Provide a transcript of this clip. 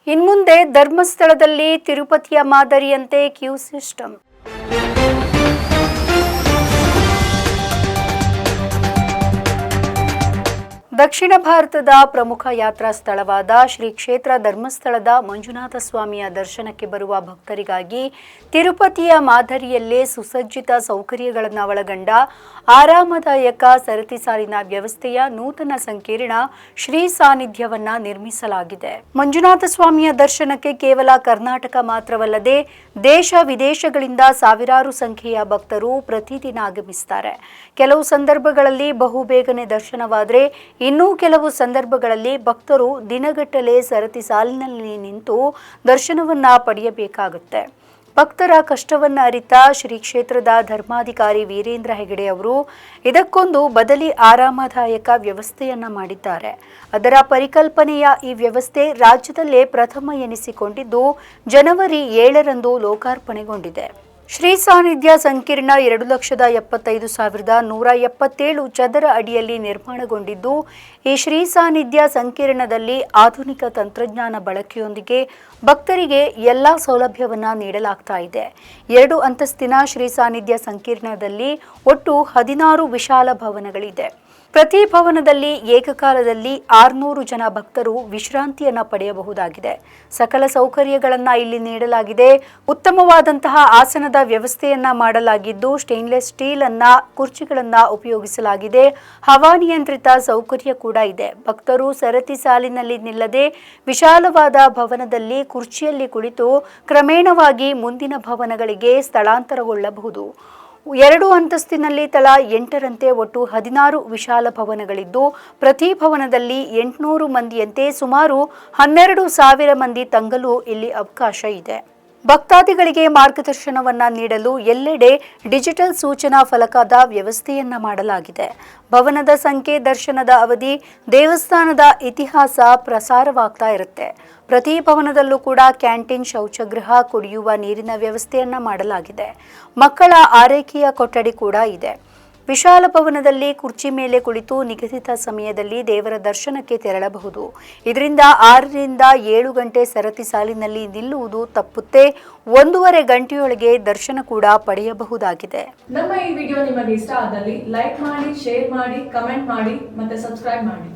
ಇನ್ಮುಂದೆ ಧರ್ಮಸ್ಥಳದಲ್ಲಿ ತಿರುಪತಿಯ ಮಾದರಿಯಂತೆ Q system. ದಕ್ಷಿಣ ಭಾರತದ ಪ್ರಮುಖ ಯಾತ್ರಾ ಸ್ಥಳವಾದ ಶ್ರೀ ಕ್ಷೇತ್ರ ಧರ್ಮಸ್ಥಳದ ಮಂಜುನಾಥ ಸ್ವಾಮಿಯ ದರ್ಶನಕ್ಕೆ ಬರುವ ಭಕ್ತರಿಗಾಗಿ ತಿರುಪತಿಯ ಮಾದರಿಯಲ್ಲೇ ಸುಸಜ್ಜಿತ ಸೌಕರ್ಯಗಳನ್ನು ಒಳಗೊಂಡ ಆರಾಮದಾಯಕ ಸರತಿ ಸಾಲಿನ ವ್ಯವಸ್ಥೆಯ ನೂತನ ಸಂಕೀರ್ಣ ಶ್ರೀ ಸಾನ್ನಿಧ್ಯವನ್ನು ನಿರ್ಮಿಸಲಾಗಿದೆ. ಮಂಜುನಾಥ ಸ್ವಾಮಿಯ ದರ್ಶನಕ್ಕೆ ಕೇವಲ ಕರ್ನಾಟಕ ಮಾತ್ರವಲ್ಲದೆ ದೇಶ ವಿದೇಶಗಳಿಂದ ಸಾವಿರಾರು ಸಂಖ್ಯೆಯ ಭಕ್ತರು ಪ್ರತಿದಿನ ಆಗಮಿಸುತ್ತಾರೆ. ಕೆಲವು ಸಂದರ್ಭಗಳಲ್ಲಿ ಬಹುಬೇಗನೆ ದರ್ಶನವಾದರೆ ಇನ್ನೂ ಕೆಲವು ಸಂದರ್ಭಗಳಲ್ಲಿ ಭಕ್ತರು ದಿನಗಟ್ಟಲೆ ಸರತಿ ಸಾಲಿನಲ್ಲಿ ನಿಂತು ದರ್ಶನವನ್ನ ಪಡೆಯಬೇಕಾಗುತ್ತೆ. ಭಕ್ತರ ಕಷ್ಟವನ್ನು ಅರಿತ ಶ್ರೀ ಕ್ಷೇತ್ರದ ಧರ್ಮಾಧಿಕಾರಿ ವೀರೇಂದ್ರ ಹೆಗಡೆ ಅವರು ಇದಕ್ಕೊಂದು ಬದಲಿ ಆರಾಮದಾಯಕ ವ್ಯವಸ್ಥೆಯನ್ನ ಮಾಡಿದ್ದಾರೆ. ಅದರ ಪರಿಕಲ್ಪನೆಯ ಈ ವ್ಯವಸ್ಥೆ ರಾಜ್ಯದಲ್ಲೇ ಪ್ರಥಮ ಎನಿಸಿಕೊಂಡಿದ್ದು ಜನವರಿ 7ರಂದು ಲೋಕಾರ್ಪಣೆಗೊಂಡಿದೆ. ಶ್ರೀ ಸಾನ್ನಿಧ್ಯ ಸಂಕೀರ್ಣ 2,75,177 ಚದರ ಅಡಿಯಲ್ಲಿ ನಿರ್ಮಾಣಗೊಂಡಿದ್ದು, ಈ ಶ್ರೀ ಸಾನ್ನಿಧ್ಯ ಸಂಕೀರ್ಣದಲ್ಲಿ ಆಧುನಿಕ ತಂತ್ರಜ್ಞಾನ ಬಳಕೆಯೊಂದಿಗೆ ಭಕ್ತರಿಗೆ ಎಲ್ಲ ಸೌಲಭ್ಯವನ್ನು ನೀಡಲಾಗ್ತಾ ಇದೆ. 2 ಅಂತಸ್ತಿನ ಶ್ರೀ ಸಾನ್ನಿಧ್ಯ ಸಂಕೀರ್ಣದಲ್ಲಿ ಒಟ್ಟು 16 ವಿಶಾಲ ಭವನಗಳಿದೆ. ಪ್ರತಿ ಭವನದಲ್ಲಿ ಏಕಕಾಲದಲ್ಲಿ 600 ಜನ ಭಕ್ತರು ವಿಶ್ರಾಂತಿಯನ್ನ ಪಡೆಯಬಹುದಾಗಿದೆ. ಸಕಲ ಸೌಕರ್ಯಗಳನ್ನು ಇಲ್ಲಿ ನೀಡಲಾಗಿದೆ. ಉತ್ತಮವಾದಂತಹ ಆಸನದ ವ್ಯವಸ್ಥೆಯನ್ನ ಮಾಡಲಾಗಿದ್ದು, ಸ್ಟೇನ್ಲೆಸ್ ಸ್ಟೀಲ್ ಕುರ್ಚಿಗಳನ್ನ ಉಪಯೋಗಿಸಲಾಗಿದೆ. ಹವಾನಿಯಂತ್ರಿತ ಸೌಕರ್ಯ ಕೂಡ ಇದೆ. ಭಕ್ತರು ಸರತಿ ಸಾಲಿನಲ್ಲಿ ನಿಲ್ಲದೆ ವಿಶಾಲವಾದ ಭವನದಲ್ಲಿ ಕುರ್ಚಿಯಲ್ಲಿ ಕುಳಿತು ಕ್ರಮೇಣವಾಗಿ ಮುಂದಿನ ಭವನಗಳಿಗೆ ಸ್ಥಳಾಂತರಗೊಳ್ಳಬಹುದು. 2 ಅಂತಸ್ತಿನಲ್ಲಿ ತಲಾ 8ರಂತೆ ಒಟ್ಟು 16 ವಿಶಾಲ ಭವನಗಳಿದ್ದು, ಪ್ರತಿ ಭವನದಲ್ಲಿ 800 ಮಂದಿಯಂತೆ ಸುಮಾರು 12,000 ಮಂದಿ ತಂಗಲು ಇಲ್ಲಿ ಅವಕಾಶ ಇದೆ. ಭಕ್ತಾದಿಗಳಿಗೆ ಮಾರ್ಗದರ್ಶನವನ್ನ ನೀಡಲು ಎಲ್ಲೆಡೆ ಡಿಜಿಟಲ್ ಸೂಚನಾ ಫಲಕದ ವ್ಯವಸ್ಥೆಯನ್ನ ಮಾಡಲಾಗಿದೆ. ಭವನದ ಸಂಖ್ಯೆ, ದರ್ಶನದ ಅವಧಿ, ದೇವಸ್ಥಾನದ ಇತಿಹಾಸ ಪ್ರಸಾರವಾಗ್ತಾ ಇರುತ್ತೆ. ಪ್ರತಿ ಭವನದಲ್ಲೂ ಕೂಡ ಕ್ಯಾಂಟೀನ್, ಶೌಚಗೃಹ, ಕುಡಿಯುವ ನೀರಿನ ವ್ಯವಸ್ಥೆಯನ್ನ ಮಾಡಲಾಗಿದೆ. ಮಕ್ಕಳ ಆರೈಕೆಯ ಕೊಠಡಿ ಕೂಡ ಇದೆ. ವಿಶಾಲ ಭವನದಲ್ಲಿ ಕುರ್ಚಿ ಮೇಲೆ ಕುಳಿತು ನಿಗದಿತ ಸಮಯದಲ್ಲಿ ದೇವರ ದರ್ಶನಕ್ಕೆ ತೆರಳಬಹುದು. ಇದರಿಂದ 6ರಿಂದ 7 ಗಂಟೆ ಸರತಿ ಸಾಲಿನಲ್ಲಿ ನಿಲ್ಲುವುದು ತಪ್ಪುತ್ತೆ. 1.5 ಗಂಟೆಯೊಳಗೆ ದರ್ಶನ ಕೂಡ ಪಡೆಯಬಹುದಾಗಿದೆ. ನಮ್ಮ ಈ ವಿಡಿಯೋ ನಿಮಗೆ ಇಷ್ಟ ಆದಲ್ಲಿ ಲೈಕ್ ಮಾಡಿ, ಶೇರ್ ಮಾಡಿ, ಕಮೆಂಟ್ ಮಾಡಿ ಮತ್ತೆ ಸಬ್ಸ್ಕ್ರೈಬ್ ಮಾಡಿ.